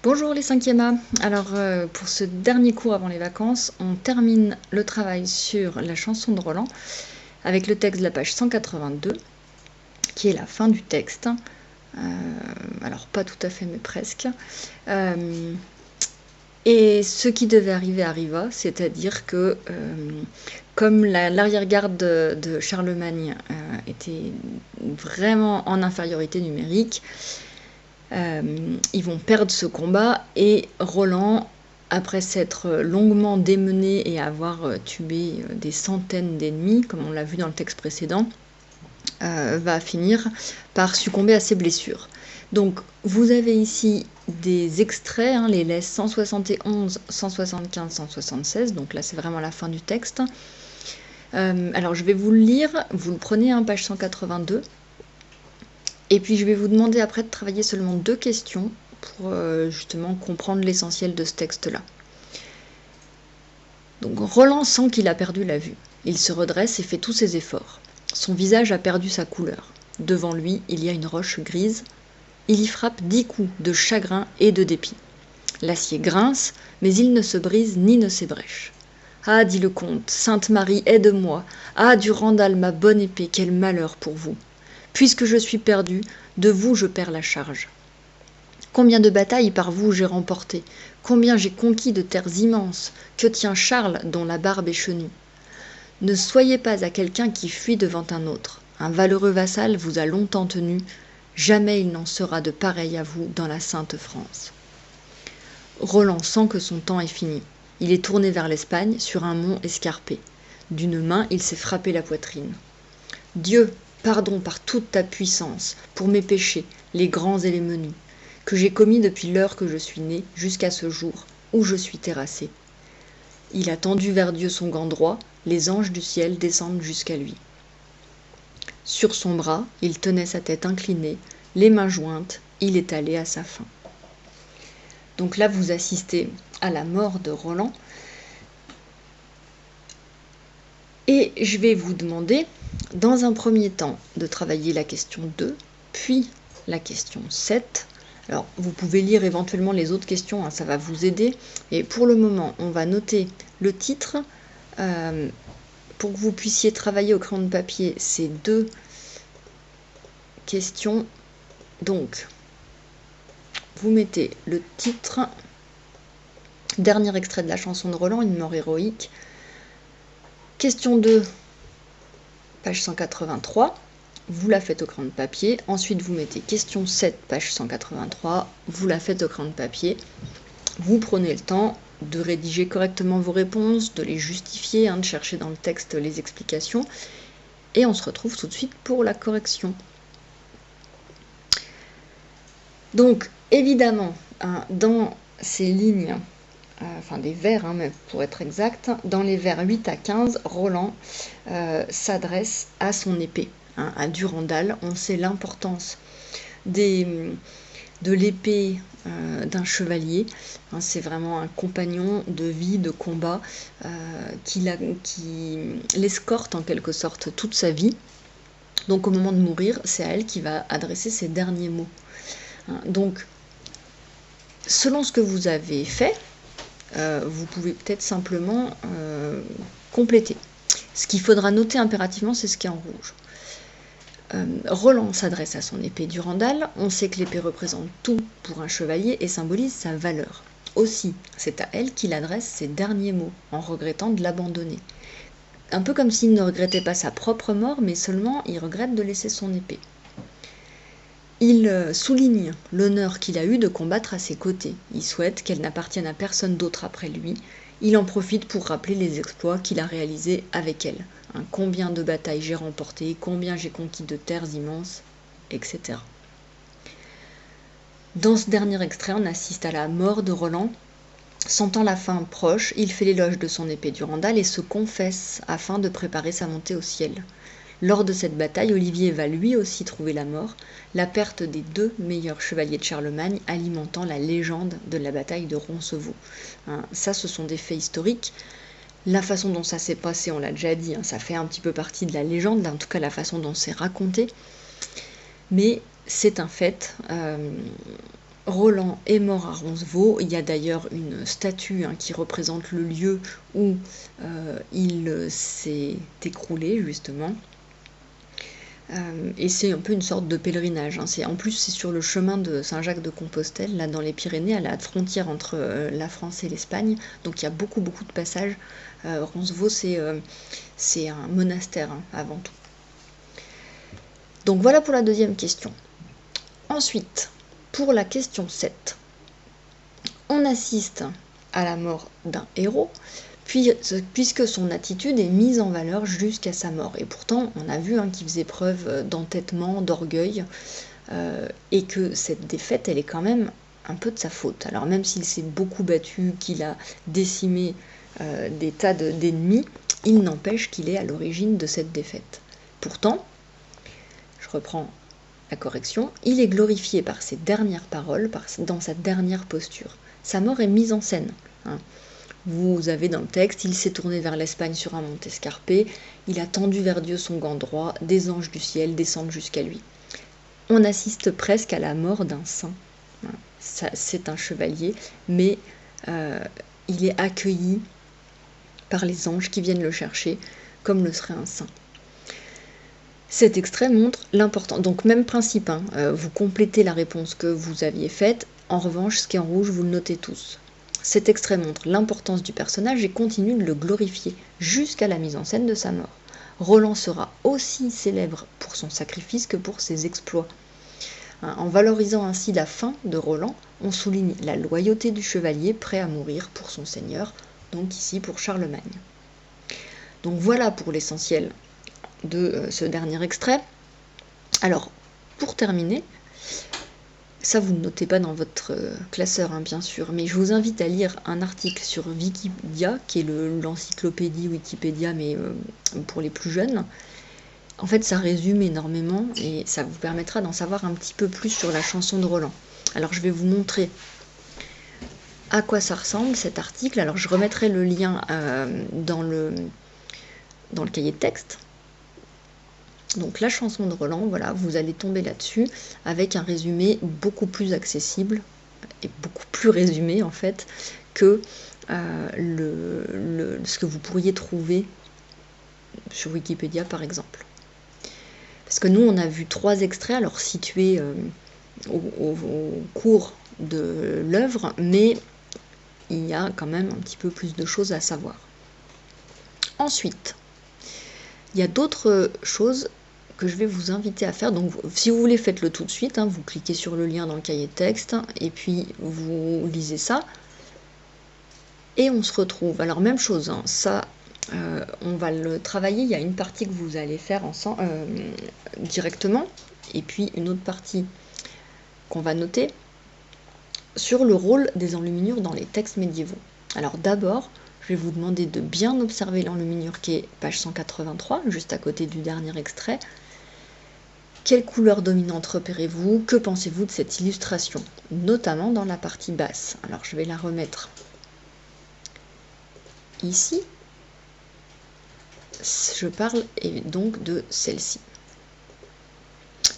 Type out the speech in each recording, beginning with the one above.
Bonjour les 5e A. Alors pour ce dernier cours avant les vacances, on termine le travail sur la chanson de Roland avec le texte de la page 182 qui est la fin du texte. Alors pas tout à fait mais presque. Et ce qui devait arriver arriva, c'est-à-dire que comme l'arrière-garde de Charlemagne était vraiment en infériorité numérique, ils vont perdre ce combat et Roland, après s'être longuement démené et avoir tué des centaines d'ennemis, comme on l'a vu dans le texte précédent, va finir par succomber à ses blessures. Donc vous avez ici des extraits, les laisses 171, 175, 176, donc là c'est vraiment la fin du texte. Alors je vais vous le lire, vous le prenez, page 182. Et puis je vais vous demander après de travailler seulement 2 questions pour justement comprendre l'essentiel de ce texte-là. Donc Roland sent qu'il a perdu la vue. Il se redresse et fait tous ses efforts. Son visage a perdu sa couleur. Devant lui, il y a une roche grise. Il y frappe 10 coups de chagrin et de dépit. L'acier grince, mais il ne se brise ni ne s'ébrèche. « Ah, dit le comte, Sainte Marie, aide-moi. Ah, Durandal, ma bonne épée, quel malheur pour vous. Puisque je suis perdu, de vous je perds la charge. Combien de batailles par vous j'ai remporté, combien j'ai conquis de terres immenses, que tient Charles dont la barbe est chenue. Ne soyez pas à quelqu'un qui fuit devant un autre. Un valeureux vassal vous a longtemps tenu, jamais il n'en sera de pareil à vous dans la sainte France. Roland sent que son temps est fini. Il est tourné vers l'Espagne, sur un mont escarpé. D'une main, il s'est frappé la poitrine. Dieu, pardon par toute ta puissance, pour mes péchés, les grands et les menus, que j'ai commis depuis l'heure que je suis né, jusqu'à ce jour, où je suis terrassé. Il a tendu vers Dieu son gant droit, les anges du ciel descendent jusqu'à lui. Sur son bras, il tenait sa tête inclinée, les mains jointes, il est allé à sa fin. Donc là, vous assistez à la mort de Roland. Et je vais vous demander, dans un premier temps, de travailler la question 2, puis la question 7. Alors, vous pouvez lire éventuellement les autres questions, ça va vous aider. Et pour le moment, on va noter le titre pour que vous puissiez travailler au crayon de papier ces 2 questions. Donc, vous mettez le titre, dernier extrait de la chanson de Roland, une mort héroïque. Question 2, page 183, vous la faites au crayon de papier. Ensuite, vous mettez question 7, page 183, vous la faites au crayon de papier. Vous prenez le temps de rédiger correctement vos réponses, de les justifier, de chercher dans le texte les explications. Et on se retrouve tout de suite pour la correction. Donc, évidemment, dans ces lignes, enfin des vers, mais pour être exact, dans les vers 8 à 15, Roland s'adresse à son épée, à Durandal. On sait l'importance de l'épée d'un chevalier. C'est vraiment un compagnon de vie, de combat, qui l'escorte en quelque sorte toute sa vie. Donc au moment de mourir, c'est à elle qu'il va adresser ses derniers mots. Donc, selon ce que vous avez fait, vous pouvez peut-être simplement compléter. Ce qu'il faudra noter impérativement, c'est ce qui est en rouge. Roland s'adresse à son épée Durandal. On sait que l'épée représente tout pour un chevalier et symbolise sa valeur. Aussi, c'est à elle qu'il adresse ses derniers mots, en regrettant de l'abandonner. Un peu comme s'il ne regrettait pas sa propre mort, mais seulement il regrette de laisser son épée. Il souligne l'honneur qu'il a eu de combattre à ses côtés. Il souhaite qu'elle n'appartienne à personne d'autre après lui. Il en profite pour rappeler les exploits qu'il a réalisés avec elle. Combien de batailles j'ai remportées, combien j'ai conquis de terres immenses, etc. Dans ce dernier extrait, on assiste à la mort de Roland. Sentant la fin proche, il fait l'éloge de son épée Durandal et se confesse afin de préparer sa montée au ciel. Lors de cette bataille, Olivier va lui aussi trouver la mort, la perte des 2 meilleurs chevaliers de Charlemagne alimentant la légende de la bataille de Roncevaux. Ça, ce sont des faits historiques. La façon dont ça s'est passé, on l'a déjà dit, ça fait un petit peu partie de la légende, en tout cas la façon dont c'est raconté. Mais c'est un fait. Roland est mort à Roncevaux. Il y a d'ailleurs une statue qui représente le lieu où il s'est écroulé, justement. Et c'est un peu une sorte de pèlerinage. En plus, c'est sur le chemin de Saint-Jacques-de-Compostelle, là dans les Pyrénées, à la frontière entre la France et l'Espagne. Donc il y a beaucoup de passages. Roncevaux, c'est un monastère avant tout. Donc voilà pour la deuxième question. Ensuite, pour la question 7, on assiste à la mort d'un héros, puisque son attitude est mise en valeur jusqu'à sa mort. Et pourtant, on a vu qu'il faisait preuve d'entêtement, d'orgueil, et que cette défaite, elle est quand même un peu de sa faute. Alors même s'il s'est beaucoup battu, qu'il a décimé des tas d'ennemis, il n'empêche qu'il est à l'origine de cette défaite. Pourtant, je reprends la correction, il est glorifié par ses dernières paroles, dans sa dernière posture. Sa mort est mise en scène. Vous avez dans le texte, il s'est tourné vers l'Espagne sur un mont escarpé, il a tendu vers Dieu son gant droit, des anges du ciel descendent jusqu'à lui. On assiste presque à la mort d'un saint. C'est un chevalier, mais il est accueilli par les anges qui viennent le chercher, comme le serait un saint. Cet extrait montre l'importance. Donc même principe, vous complétez la réponse que vous aviez faite, en revanche, ce qui est en rouge, vous le notez tous. Cet extrait montre l'importance du personnage et continue de le glorifier jusqu'à la mise en scène de sa mort. Roland sera aussi célèbre pour son sacrifice que pour ses exploits. En valorisant ainsi la fin de Roland, on souligne la loyauté du chevalier prêt à mourir pour son seigneur, donc ici pour Charlemagne. Donc voilà pour l'essentiel de ce dernier extrait. Alors, pour terminer, ça vous ne notez pas dans votre classeur bien sûr, mais je vous invite à lire un article sur Wikipédia, qui est l'encyclopédie Wikipédia, mais pour les plus jeunes. En fait, ça résume énormément et ça vous permettra d'en savoir un petit peu plus sur la chanson de Roland. Alors, je vais vous montrer à quoi ça ressemble cet article. Alors, je remettrai le lien dans le cahier de texte. Donc la chanson de Roland, voilà, vous allez tomber là-dessus avec un résumé beaucoup plus accessible et beaucoup plus résumé en fait que ce que vous pourriez trouver sur Wikipédia par exemple. Parce que nous on a vu 3 extraits alors situés au cours de l'œuvre, mais il y a quand même un petit peu plus de choses à savoir. Ensuite, il y a d'autres choses que je vais vous inviter à faire. Donc si vous voulez, faites-le tout de suite, vous cliquez sur le lien dans le cahier de texte et puis vous lisez ça et on se retrouve. Alors même chose, ça on va le travailler, il y a une partie que vous allez faire directement et puis une autre partie qu'on va noter sur le rôle des enluminures dans les textes médiévaux. Alors d'abord, je vais vous demander de bien observer l'enluminure qui est page 183, juste à côté du dernier extrait. Quelle couleur dominante repérez-vous? Que pensez-vous de cette illustration? Notamment dans la partie basse. Alors je vais la remettre ici. Je parle donc de celle-ci.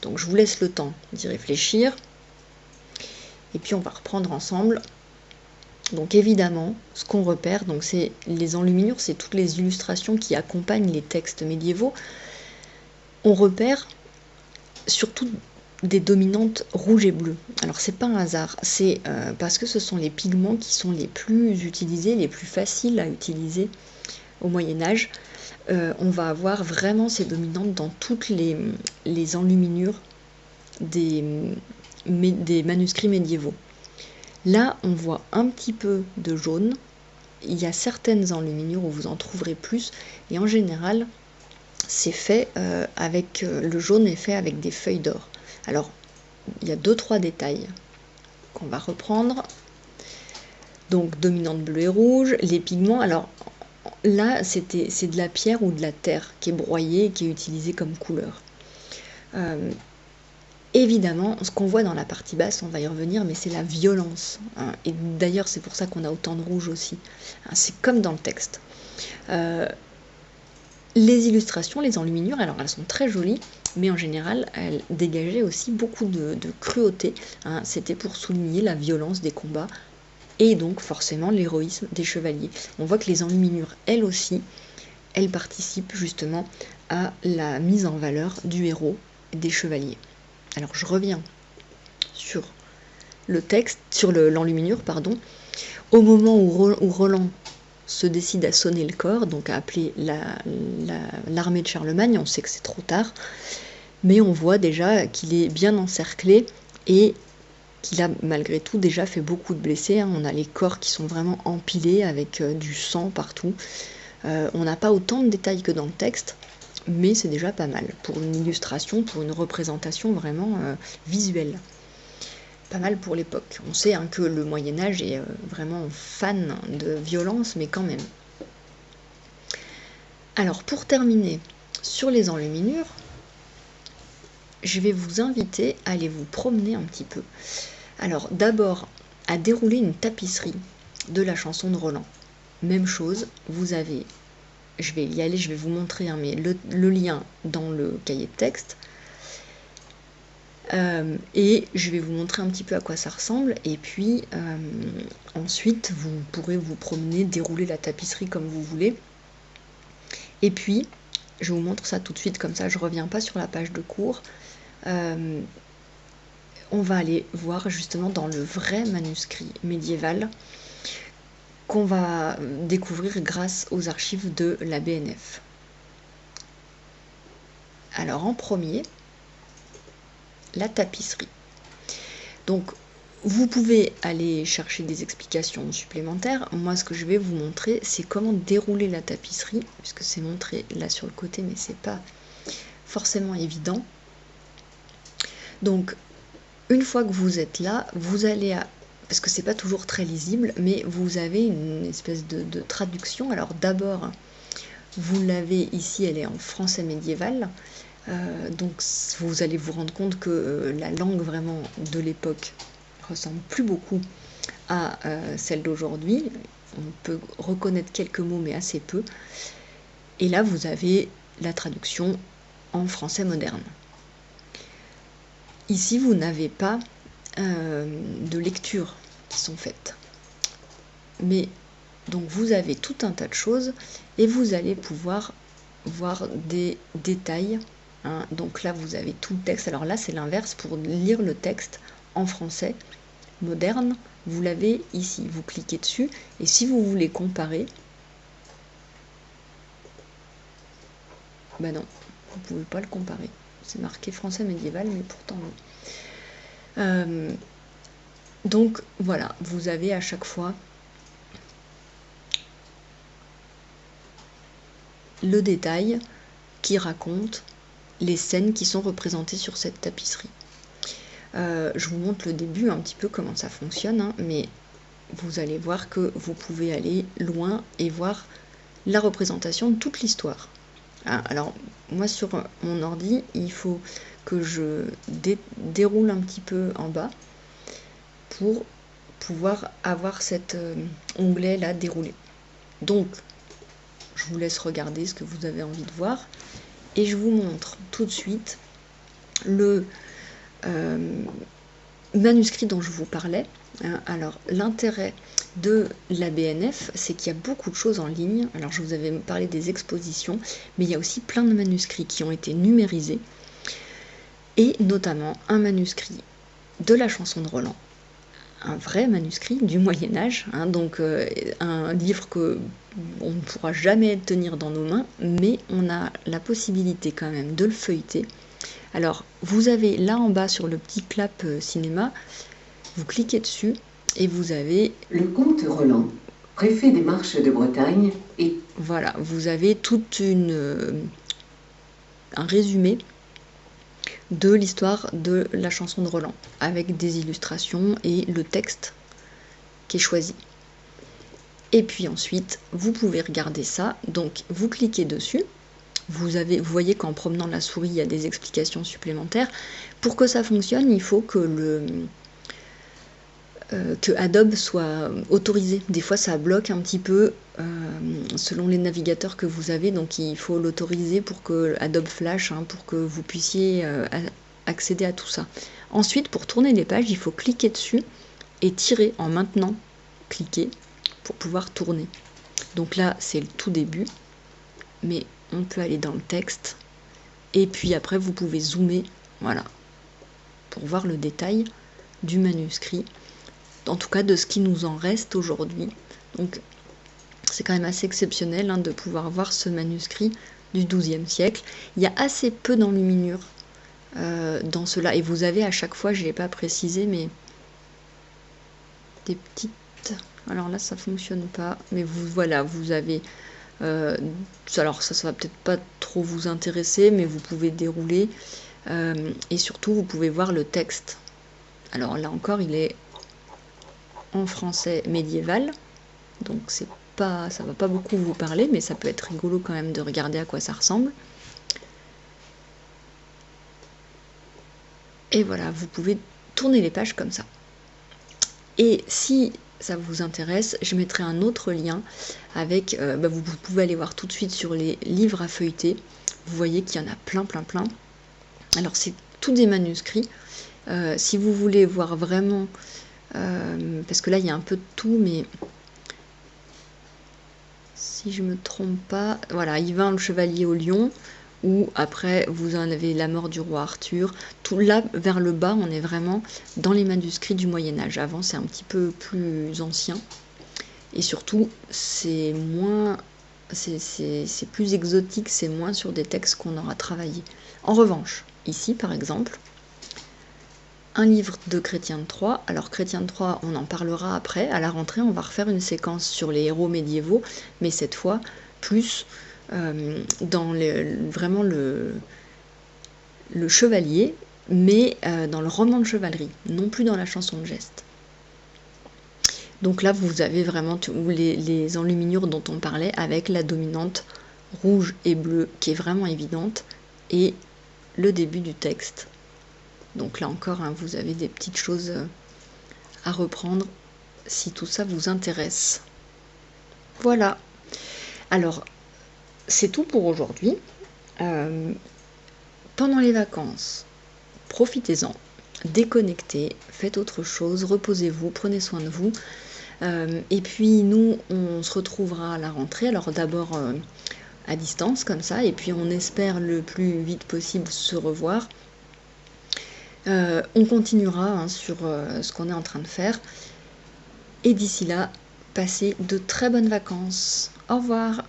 Donc je vous laisse le temps d'y réfléchir. Et puis on va reprendre ensemble. Donc évidemment, ce qu'on repère, donc c'est les enluminures, c'est toutes les illustrations qui accompagnent les textes médiévaux. On repère surtout des dominantes rouge et bleu. Alors c'est pas un hasard, c'est parce que ce sont les pigments qui sont les plus utilisés, les plus faciles à utiliser au Moyen-Âge. On va avoir vraiment ces dominantes dans toutes les enluminures des manuscrits médiévaux. Là, on voit un petit peu de jaune. Il y a certaines enluminures où vous en trouverez plus, et en général, c'est fait avec le jaune est fait avec des feuilles d'or. Alors, il y a 2-3 détails qu'on va reprendre. Donc, dominante bleu et rouge, les pigments. Alors, là, c'est de la pierre ou de la terre qui est broyée et qui est utilisée comme couleur. Évidemment, ce qu'on voit dans la partie basse, on va y revenir, mais c'est la violence. Et d'ailleurs, c'est pour ça qu'on a autant de rouge aussi. C'est comme dans le texte. Les illustrations, les enluminures, alors elles sont très jolies. mais en général, elle dégageait aussi beaucoup de cruauté, hein. C'était pour souligner la violence des combats, et donc forcément l'héroïsme des chevaliers. On voit que les enluminures, elles aussi, elles participent justement à la mise en valeur du héros et des chevaliers. Alors je reviens sur le texte, sur l'enluminure, pardon. Au moment où Roland se décide à sonner le corps, donc à appeler l'armée de Charlemagne, on sait que c'est trop tard, mais on voit déjà qu'il est bien encerclé et qu'il a malgré tout déjà fait beaucoup de blessés, hein. On a les corps qui sont vraiment empilés avec du sang partout. On n'a pas autant de détails que dans le texte, mais c'est déjà pas mal pour une illustration, pour une représentation vraiment visuelle. Pas mal pour l'époque. On sait, hein, que le Moyen-Âge est vraiment fan de violence, mais quand même. Alors pour terminer sur les enluminures, je vais vous inviter à aller vous promener un petit peu. Alors d'abord à dérouler une tapisserie de la chanson de Roland. Même chose, vous avez, je vais y aller, je vais vous montrer, hein, mais le lien dans le cahier de texte. Et je vais vous montrer un petit peu à quoi ça ressemble, et puis ensuite vous pourrez vous promener, dérouler la tapisserie comme vous voulez. Et puis je vous montre ça tout de suite, comme ça je reviens pas sur la page de cours. On va aller voir justement dans le vrai manuscrit médiéval qu'on va découvrir grâce aux archives de la BNF. Alors en premier, la tapisserie. Donc vous pouvez aller chercher des explications supplémentaires. Moi ce que je vais vous montrer, c'est comment dérouler la tapisserie, puisque c'est montré là sur le côté, mais c'est pas forcément évident. Donc une fois que vous êtes là, vous allez parce que c'est pas toujours très lisible, mais vous avez une espèce de traduction. Alors d'abord, vous l'avez ici, elle est en français médiéval. Donc vous allez vous rendre compte que la langue vraiment de l'époque ressemble plus beaucoup à celle d'aujourd'hui. On peut reconnaître quelques mots, mais assez peu. Et là, vous avez la traduction en français moderne. Ici, vous n'avez pas de lectures qui sont faites. Mais donc vous avez tout un tas de choses et vous allez pouvoir voir des détails, hein. Donc là, vous avez tout le texte. Alors là, c'est l'inverse. Pour lire le texte en français moderne, vous l'avez ici. Vous cliquez dessus et si vous voulez comparer, ben non, vous ne pouvez pas le comparer. C'est marqué français médiéval, mais pourtant non. Donc voilà, vous avez à chaque fois le détail qui raconte les scènes qui sont représentées sur cette tapisserie. Je vous montre le début, un petit peu comment ça fonctionne, hein, mais vous allez voir que vous pouvez aller loin et voir la représentation de toute l'histoire. Ah, alors, moi sur mon ordi, il faut que je déroule un petit peu en bas pour pouvoir avoir cet onglet là déroulé. Donc, je vous laisse regarder ce que vous avez envie de voir et je vous montre tout de suite le manuscrit dont je vous parlais. Alors, l'intérêt de la BNF, c'est qu'il y a beaucoup de choses en ligne. Alors, je vous avais parlé des expositions, mais il y a aussi plein de manuscrits qui ont été numérisés, et notamment un manuscrit de la chanson de Roland, un vrai manuscrit du Moyen-Âge, hein, donc un livre que on ne pourra jamais tenir dans nos mains, mais on a la possibilité quand même de le feuilleter. Alors, vous avez là en bas sur le petit clap cinéma, vous cliquez dessus et vous avez le comte Roland, préfet des Marches de Bretagne, et voilà, vous avez toute un résumé de l'histoire de la chanson de Roland, avec des illustrations et le texte qui est choisi. Et puis ensuite, vous pouvez regarder ça, donc vous cliquez dessus, vous voyez qu'en promenant la souris, il y a des explications supplémentaires. Pour que ça fonctionne, il faut que que Adobe soit autorisé. Des fois ça bloque un petit peu selon les navigateurs que vous avez, donc il faut l'autoriser pour que Adobe Flash, pour que vous puissiez accéder à tout ça. Ensuite, pour tourner les pages, il faut cliquer dessus et tirer en maintenant cliquer pour pouvoir tourner. Donc là c'est le tout début, mais on peut aller dans le texte et puis après vous pouvez zoomer, voilà, pour voir le détail du manuscrit, en tout cas de ce qui nous en reste aujourd'hui. Donc c'est quand même assez exceptionnel de pouvoir voir ce manuscrit du XIIe siècle. Il y a assez peu d'enluminure dans cela, et vous avez à chaque fois, je ne l'ai pas précisé, mais des petites... Alors là ça fonctionne pas, mais voilà, vous avez... alors ça va peut-être pas trop vous intéresser, mais vous pouvez dérouler, et surtout vous pouvez voir le texte. Alors là encore, il est en français médiéval, donc c'est pas, ça va pas beaucoup vous parler, mais ça peut être rigolo quand même de regarder à quoi ça ressemble. Et voilà, vous pouvez tourner les pages comme ça. Et si ça vous intéresse, je mettrai un autre lien avec, vous pouvez aller voir tout de suite sur les livres à feuilleter. Vous voyez qu'il y en a plein. Alors c'est tous des manuscrits. Si vous voulez voir vraiment, parce que là il y a un peu de tout, mais si je me trompe pas, voilà, Yvain le Chevalier au Lion, ou après vous en avez La mort du roi Arthur. Tout là vers le bas, on est vraiment dans les manuscrits du Moyen-Âge. Avant c'est un petit peu plus ancien, et surtout c'est moins, c'est plus exotique, c'est moins sur des textes qu'on aura travaillé. En revanche, ici par exemple, un livre de Chrétien de Troyes. Alors Chrétien de Troyes, on en parlera après. À la rentrée, on va refaire une séquence sur les héros médiévaux, mais cette fois plus dans vraiment le chevalier, mais dans le roman de chevalerie, non plus dans la chanson de geste. Donc là, vous avez vraiment les enluminures dont on parlait, avec la dominante rouge et bleue qui est vraiment évidente, et le début du texte. Donc là encore, vous avez des petites choses à reprendre si tout ça vous intéresse. Voilà. Alors, c'est tout pour aujourd'hui. Pendant les vacances, profitez-en, déconnectez, faites autre chose, reposez-vous, prenez soin de vous. Et puis nous, on se retrouvera à la rentrée. Alors d'abord à distance comme ça, et puis on espère le plus vite possible se revoir. On continuera sur ce qu'on est en train de faire. Et d'ici là, passez de très bonnes vacances. Au revoir.